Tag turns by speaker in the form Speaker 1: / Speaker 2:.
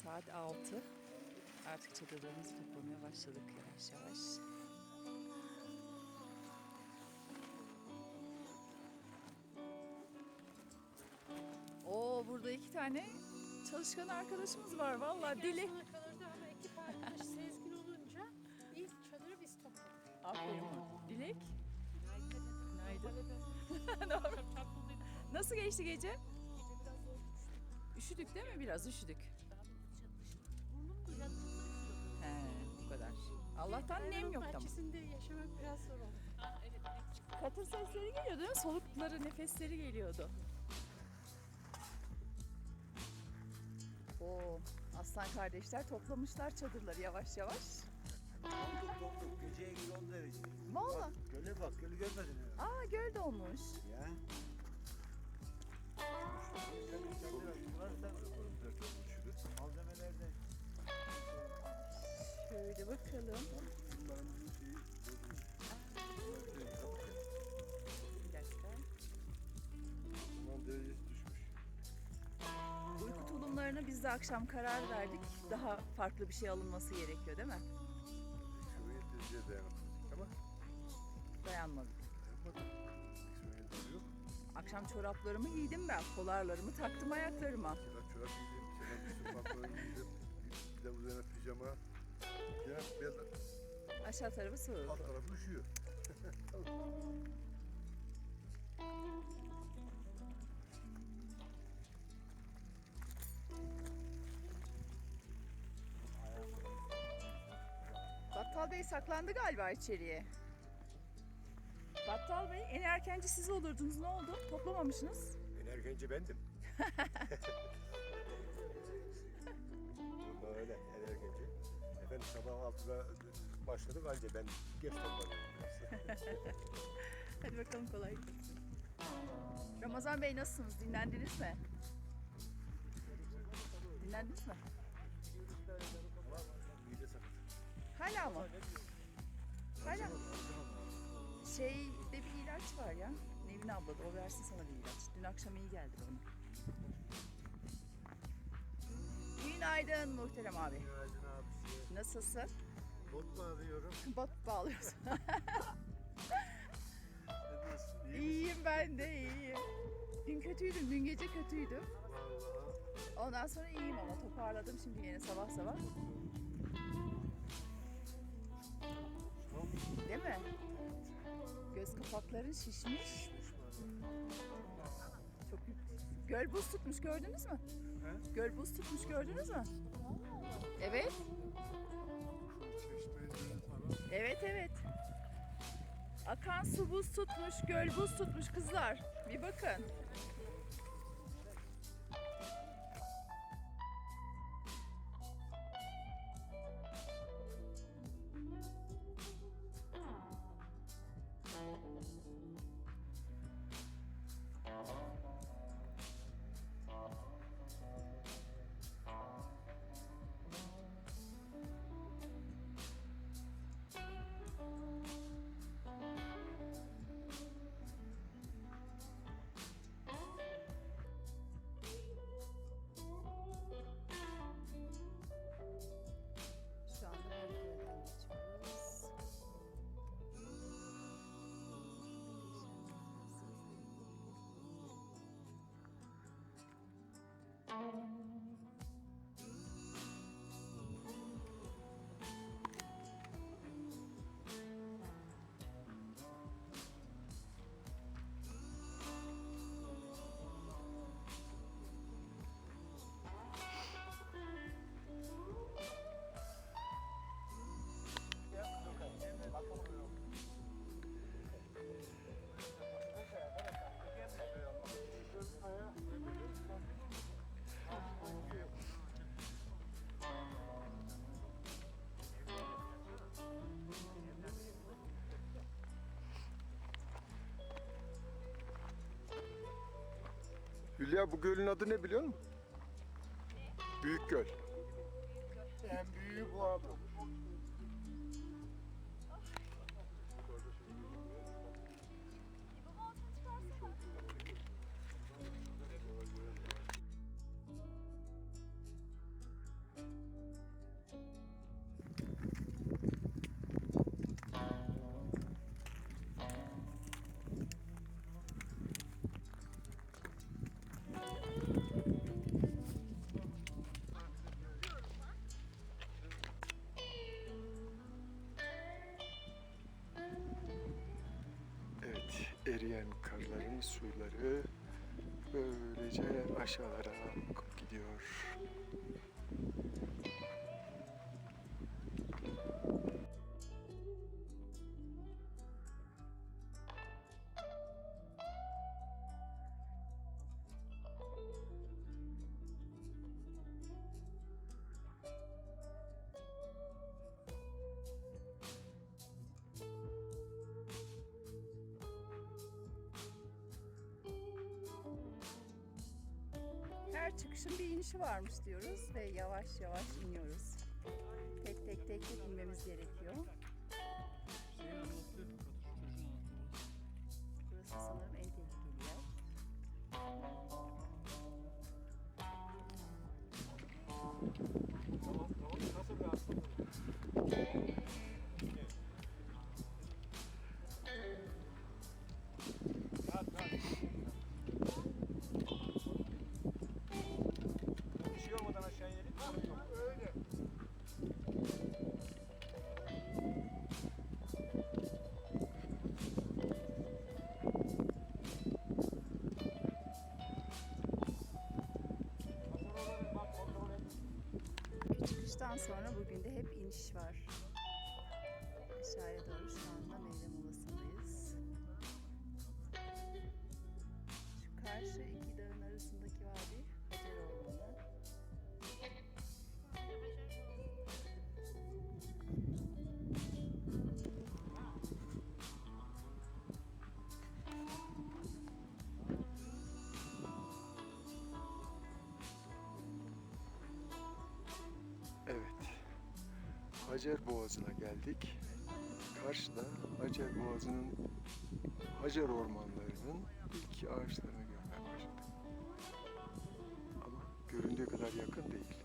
Speaker 1: saat 6. Artık çadırlarımızı toplamaya başladık yavaş yavaş. Oo, burada 2 tane çalışkan arkadaşımız var. Vallahi dili.
Speaker 2: Kalırdı ama ekip arkadaş Sezgin olunca ilk çadırı biz topladık.
Speaker 1: Aferin. Dilek. Günaydın.
Speaker 2: Günaydın.
Speaker 1: Nasıl geçti gece?
Speaker 2: Gece biraz zor düştük.
Speaker 1: Üşüdük değil mi? Biraz üşüdük.
Speaker 2: Daha çatıştık. Burnum da çatıştı.
Speaker 1: He, bu kadar. Allah'tan nem yok ama.
Speaker 2: Bahçesinde yaşamak biraz zor oldu. Evet.
Speaker 1: Katır sesleri geliyordu değil mi? Solukları, nefesleri geliyordu. Oo, aslan kardeşler toplamışlar çadırları yavaş yavaş.
Speaker 3: Topluk geceye göre 10 derece.
Speaker 1: Valla.
Speaker 3: Göle bak, gölü görmedin mi?
Speaker 1: Aa, göl de olmuş.
Speaker 3: Ya. Malzemelerde.
Speaker 1: Şöyle bakalım. Bir dakika.
Speaker 3: Derecesi düşmüş.
Speaker 1: Uyku tulumlarına biz de akşam karar verdik. Daha farklı bir şey alınması gerekiyor değil mi?
Speaker 3: Şuraya dereceye dayanamadık ama
Speaker 1: Dayanmadık.
Speaker 3: dayanamadık. Yok.
Speaker 1: Akşam çoraplarımı giydim ben. Polarlarımı taktım ayaklarıma.
Speaker 3: Çorap giydim, çorap üstü pantolon giydim. Bir de üzerine pijama. Ya biraz
Speaker 1: Aşağı tarafı soğuk.
Speaker 3: alt tarafı üşüyor.
Speaker 1: Battal Bey saklandı galiba içeriye. Battal Bey en erkenci siz olurdunuz. Ne oldu? Toplamamışsınız.
Speaker 3: En erkenci bendim. Bunda öyle, en erkenci. Efendim sabah 6'da başladık anca ben geç topladım biraz.
Speaker 1: Hadi bakalım kolay gelsin. Ramazan Bey nasılsınız? Dinlendiniz mi? Dinlendiniz mi?
Speaker 3: İyi de sakat.
Speaker 1: Hala mı? Hala. Şeyde bir ilaç var ya. Nevin abla da o versin sana bir ilaç. Dün akşam iyi geldi bana. Günaydın muhterem abi.
Speaker 3: Günaydın abisi.
Speaker 1: Nasılsın?
Speaker 3: Bot mu arıyorum?
Speaker 1: Bot bağlıyorsun.
Speaker 3: Ne diyorsun? İyi misin?
Speaker 1: İyiyim ben de iyiyim. Dün kötüydüm, dün gece kötüydüm.
Speaker 3: Vallahi.
Speaker 1: Ondan sonra iyiyim ama toparladım şimdi yine sabah sabah. Değil mi? Göz kapakların şişmiş. Çok göl buz tutmuş gördünüz mü?
Speaker 3: He?
Speaker 1: Göl buz tutmuş gördünüz mü? Evet. Evet evet. Akan su buz tutmuş, göl buz tutmuş kızlar. Bir bakın. Şu anda Merkür'den geçiyoruz.
Speaker 3: Hülya bu gölün adı ne biliyor musun? Büyük Göl. En büyüğü bu abi.
Speaker 4: eriyen karların suları böylece aşağılara akıp gidiyor.
Speaker 1: Her çıkışın bir inişi varmış diyoruz ve yavaş yavaş iniyoruz. Tek tek inmemiz gerekiyor. Burası sanırım en tehlikeli yer.
Speaker 3: Tamam, nasıl rahatsız? Bir şey olmadan aşağı inelim. Öyle.
Speaker 1: Çıkıştan sonra bugün de hep iniş var. Aşağıya doğru şu anda meyve molasındayız. Şu karşı iki dağın arasındaki vadi Hacer Ormanı.
Speaker 4: Evet, Hacer Boğazı'na geldik. Karşıda Hacer Boğazı'nın, Hacer ormanlarının ilk ağaçlarını görmeye başladık. Ama göründüğü kadar yakın değil.